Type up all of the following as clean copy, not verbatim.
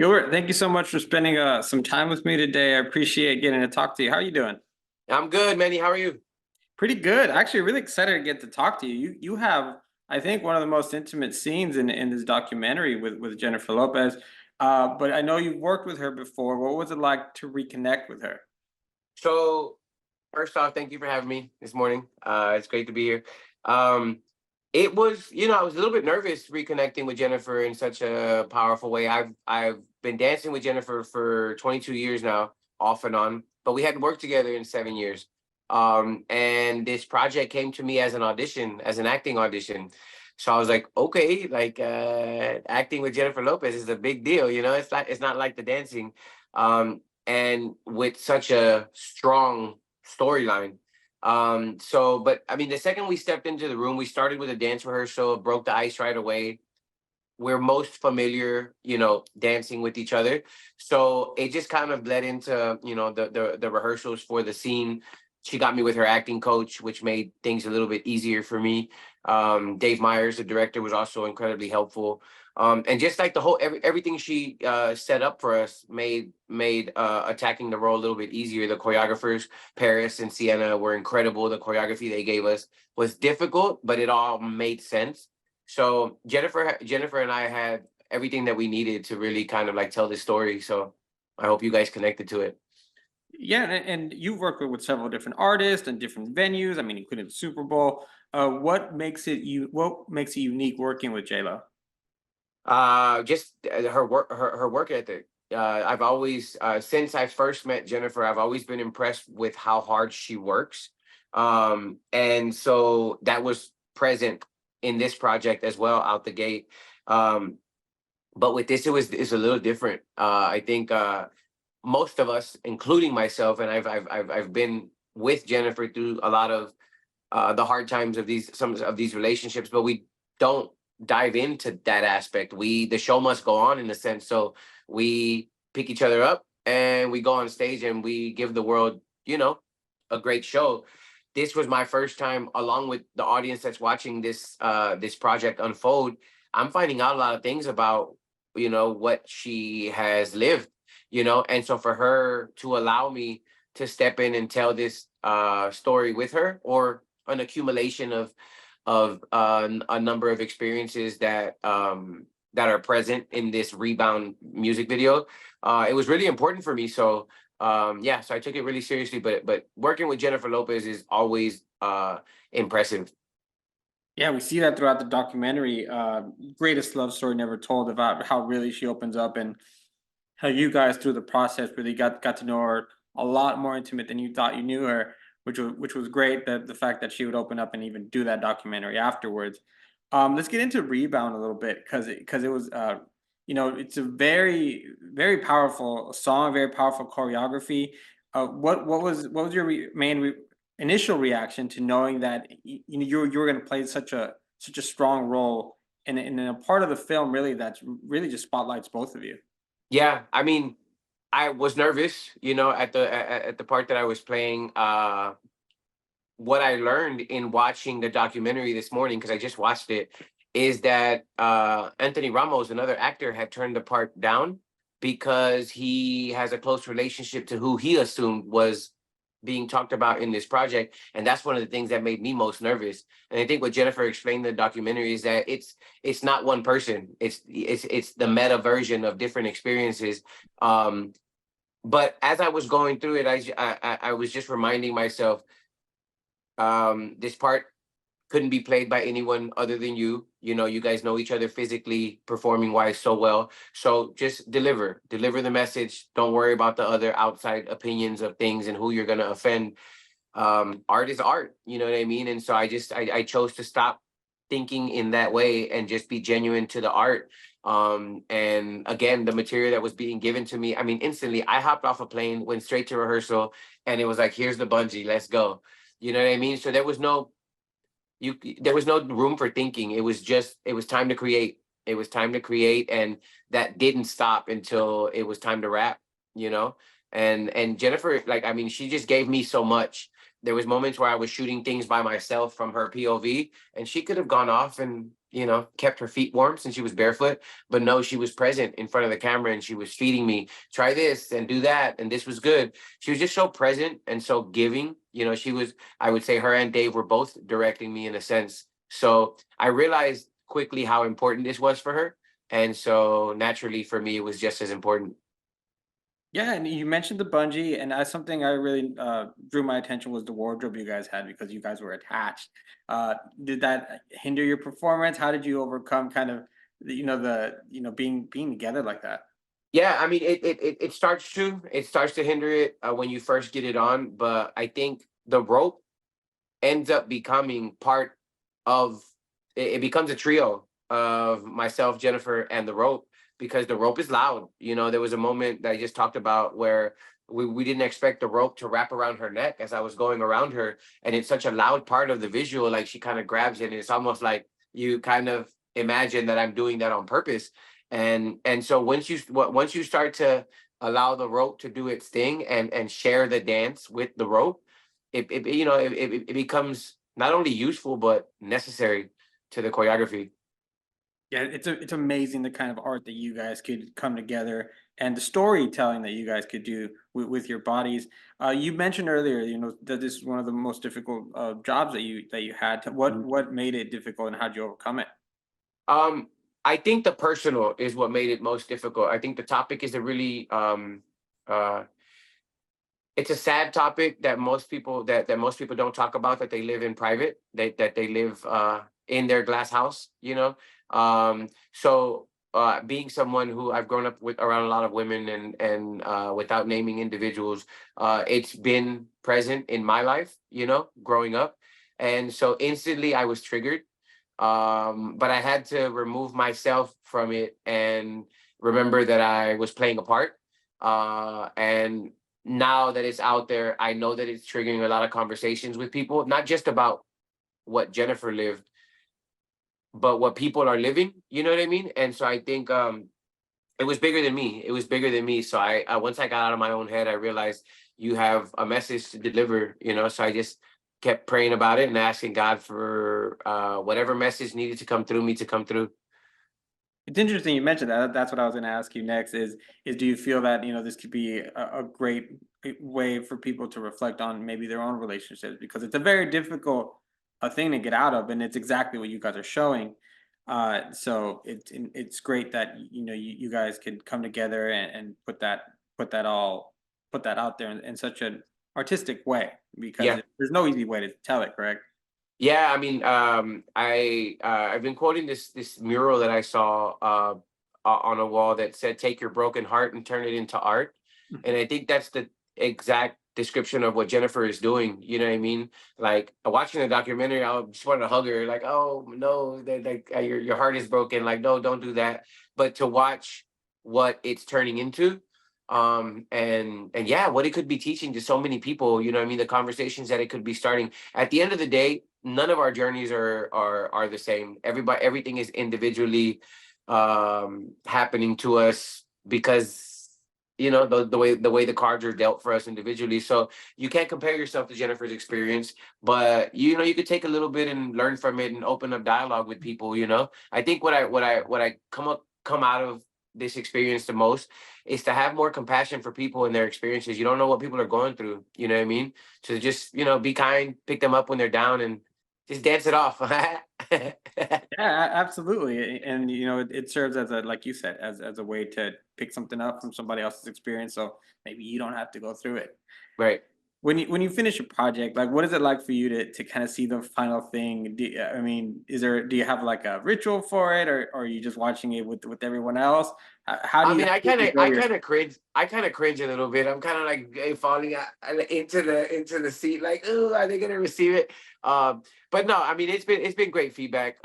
Gilbert, thank you so much for spending some time with me today. I appreciate getting to talk to you. How are you doing? I'm good, Manny. How are you? Pretty good. Actually, really excited to get to talk to you. You have, I think, one of the most intimate scenes in this documentary with Jennifer Lopez. But I know you've worked with her before. What was it like to reconnect with her? So, first off, thank you for having me this morning. It's great to be here. Um, it was, I was a little bit nervous reconnecting with Jennifer in such a powerful way. I've been dancing with Jennifer for 22 years now, off and on, but we hadn't worked together in 7 years. And this project came to me as an audition, as an acting audition. So I was like, okay, like acting with Jennifer Lopez is a big deal, it's not like the dancing. And with such a strong storyline. But I mean, the second we stepped into the room, we started with a dance rehearsal, broke the ice right away. We're most familiar, dancing with each other. So it just kind of bled into, the rehearsals for the scene. She got me with her acting coach, which made things a little bit easier for me. Dave Myers, the director, was also incredibly helpful. And just like the whole everything she set up for us made attacking the role a little bit easier. The choreographers, Paris and Sienna, were incredible. The choreography they gave us was difficult, but it all made sense. So Jennifer and I had everything that we needed to really kind of like tell this story. So I hope you guys connected to it. Yeah, and you've worked with several different artists and different venues. I mean, including the Super Bowl. What makes it unique working with J-Lo? Just her work ethic. I've always since I first met Jennifer, I've always been impressed with how hard she works. And so that was present in this project as well out the gate. Um, but with this, it's a little different. I think most of us, including myself, and I've been with Jennifer through a lot of the hard times of some of these relationships, but we don't dive into that aspect. The show must go on in a sense. So we pick each other up and we go on stage and we give the world, a great show. This was my first time, along with the audience that's watching this project unfold. I'm finding out a lot of things about what she has lived, and so for her to allow me to step in and tell this story with her, or an accumulation of a number of experiences that are present in this Rebound music video. It was really important for me. So yeah, so I took it really seriously. But working with Jennifer Lopez is always impressive. Yeah, we see that throughout the documentary, Greatest Love Story Never Told, about how really she opens up and how you guys through the process really got to know her a lot more intimate than you thought you knew her, which was great. That the fact that she would open up and even do that documentary afterwards. Let's get into Rebound a little bit because it was it's a very powerful song, very powerful choreography. What was your initial reaction to knowing that you were going to play such a strong role in a part of the film really that's really just spotlights both of you? Yeah, I mean, I was nervous, at the part that I was playing. What I learned in watching the documentary this morning, because I just watched it, is that Anthony Ramos, another actor, had turned the part down because he has a close relationship to who he assumed was being talked about in this project. And that's one of the things that made me most nervous. And I think what Jennifer explained in the documentary is that it's not one person. It's the meta version of different experiences. But as I was going through it, I was just reminding myself, this part couldn't be played by anyone other than you. You guys know each other physically, performing wise, so well. So just deliver the message. Don't worry about the other outside opinions of things and who you're going to offend. Art is art, you know what I mean? And so I chose to stop thinking in that way and just be genuine to the art. And again, the material that was being given to me, I mean, instantly I hopped off a plane, went straight to rehearsal, and it was like, here's the bungee, let's go. You know what I mean? So there was no room for thinking. It was time to create. It was time to create, and that didn't stop until it was time to rap, you know? And Jennifer, like, I mean, she just gave me so much. There was moments where I was shooting things by myself from her POV, and she could have gone off and kept her feet warm since she was barefoot. But no, she was present in front of the camera and she was feeding me, try this and do that. And this was good. She was just so present and so giving. I would say her and Dave were both directing me in a sense. So I realized quickly how important this was for her. And so naturally for me, it was just as important. Yeah, and you mentioned the bungee, and that's something I really drew my attention was the wardrobe you guys had because you guys were attached. Did that hinder your performance? How did you overcome kind of being together like that? Yeah, I mean, it starts to hinder it when you first get it on, but I think the rope ends up becoming part of it becomes a trio of myself, Jennifer, and the rope because the rope is loud. There was a moment that I just talked about where we didn't expect the rope to wrap around her neck as I was going around her, and it's such a loud part of the visual. Like she kind of grabs it, and it's almost like you kind of imagine that I'm doing that on purpose. And so once you start to allow the rope to do its thing and share the dance with the rope, it becomes not only useful but necessary to the choreography. Yeah, it's amazing the kind of art that you guys could come together and the storytelling that you guys could do with your bodies. You mentioned earlier, that this is one of the most difficult jobs that you had. What made it difficult, and how'd you overcome it? Um, I think the personal is what made it most difficult. I think the topic is a really uh it's a sad topic that most people don't talk about, that they live in private, that they live in their glass house. So being someone who I've grown up with around a lot of women and without naming individuals, it's been present in my life, growing up. And so instantly I was triggered. But I had to remove myself from it and remember that I was playing a part. And now that it's out there, I know that it's triggering a lot of conversations with people, not just about what Jennifer lived, but what people are living. You know what I mean? And so I think it was bigger than me. It was bigger than me. So I once I got out of my own head, I realized you have a message to deliver. So I just kept praying about it and asking God for whatever message needed to come through me to come through. It's interesting you mentioned that. That's what I was going to ask you next. Is do you feel that this could be a great way for people to reflect on maybe their own relationships, because it's a very difficult thing to get out of, and it's exactly what you guys are showing. So it's great that you guys could come together and put that out there in such an artistic way, because Yeah. there's no easy way to tell it. Correct. Yeah, I mean, I've been quoting this mural that I saw on a wall that said, "Take your broken heart and turn it into art," and I think that's the exact description of what Jennifer is doing. You know what I mean? Like watching the documentary, I just wanted to hug her, like, "Oh no, that like your heart is broken." Like, no, don't do that. But to watch what it's turning into, and yeah, what it could be teaching to so many people. You know what I mean? The conversations that it could be starting. At the end of the day, none of our journeys are the same. Everything is individually happening to us because the way the cards are dealt for us individually. So you can't compare yourself to Jennifer's experience, but you could take a little bit and learn from it and open up dialogue with people. I think what I come out of this experience the most is to have more compassion for people and their experiences. You don't know what people are going through. You know what I mean? So just be kind, pick them up when they're down, and just dance it off. Yeah, absolutely. And it serves as a, like you said, as a way to pick something up from somebody else's experience, so maybe you don't have to go through it. Right. When you finish a project, like, what is it like for you to kind of see the final thing? I mean, do you have like a ritual for it, or are you just watching it with everyone else? How do I you mean, I how do kind you of, enjoy I your? kind of cringe. I kind of cringe a little bit. I'm kind of like falling into the seat. Like, oh, are they gonna receive it? But no, I mean, it's been great feedback.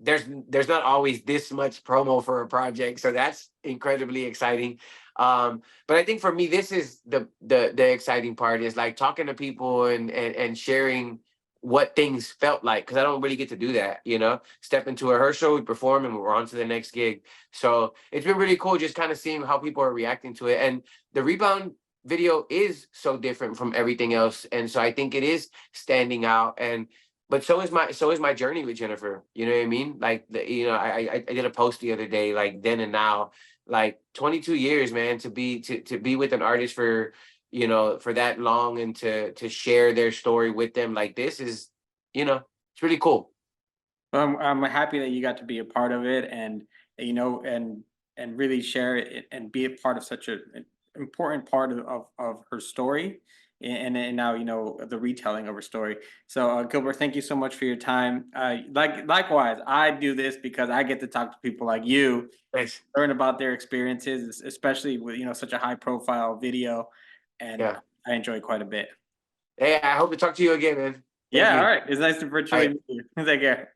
There's not always this much promo for a project, so that's incredibly exciting. But I think for me, this is the exciting part, is like talking to people and sharing what things felt like, because I don't really get to do that. Step into a rehearsal, we perform, and we're on to the next gig. So it's been really cool just kind of seeing how people are reacting to it. And the Rebound video is so different from everything else. And so I think it is standing out. but so is my journey with Jennifer. You know what I mean? Like I did a post the other day, like then and now, like 22 years, man, to be with an artist for for that long and to share their story with them like this is, it's really cool. I'm happy that you got to be a part of it, and you know, and really share it and be a part of such an important part of her story, and now the retelling of her story. So Gilbert, thank you so much for your time. Likewise, I do this because I get to talk to people like you, Thanks. learn about their experiences, especially with such a high profile video, and Yeah. I enjoy quite a bit. Hey, I hope to talk to you again, man. Thank Yeah, all you. right. It's nice to All virtually right. meet you. Take care.